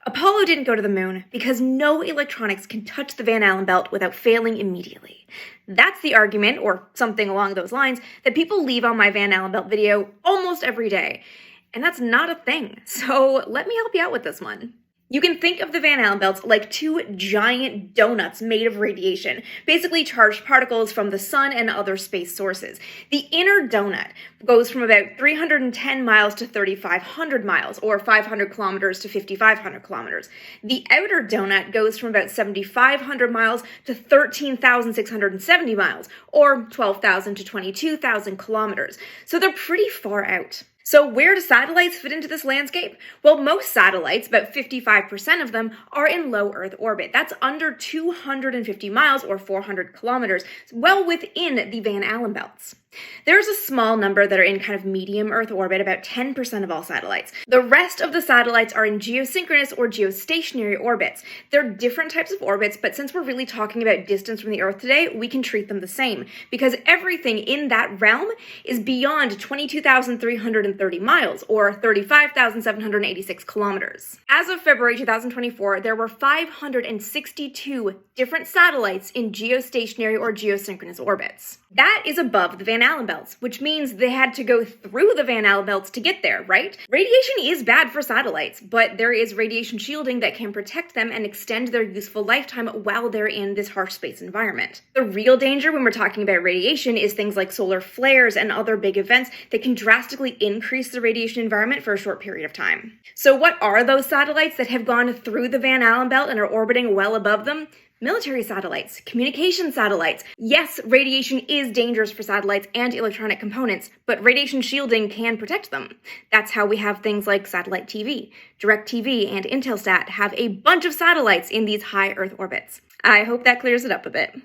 Apollo didn't go to the moon because no electronics can touch the Van Allen belt without failing immediately. That's the argument, or something along those lines, that people leave on my Van Allen belt video almost every day. And that's not a thing, so let me help you out with this one. You can think of the Van Allen belts like two giant donuts made of radiation, basically charged particles from the sun and other space sources. The inner donut goes from about 310 miles to 3,500 miles, or 500 kilometers to 5,500 kilometers. The outer donut goes from about 7,500 miles to 13,670 miles, or 12,000 to 22,000 kilometers. So they're pretty far out. So where do satellites fit into this landscape? Well, most satellites, about 55% of them, are in low Earth orbit. That's under 250 miles or 400 kilometers, well within the Van Allen belts. There's a small number that are in kind of medium Earth orbit, about 10% of all satellites. The rest of the satellites are in geosynchronous or geostationary orbits. They're different types of orbits, but since we're really talking about distance from the Earth today, we can treat them the same, because everything in that realm is beyond 22,330 miles, or 35,786 kilometers. As of February 2024, there were 562 different satellites in geostationary or geosynchronous orbits. That is above the Van Allen belts, which means they had to go through the Van Allen belts to get there, right? Radiation is bad for satellites, but there is radiation shielding that can protect them and extend their useful lifetime while they're in this harsh space environment. The real danger when we're talking about radiation is things like solar flares and other big events that can drastically increase the radiation environment for a short period of time. So what are those satellites that have gone through the Van Allen belt and are orbiting well above them? Military satellites, communication satellites. Yes, radiation is dangerous for satellites and electronic components, but radiation shielding can protect them. That's how we have things like satellite TV. DirecTV and Intelsat have a bunch of satellites in these high Earth orbits. I hope that clears it up a bit.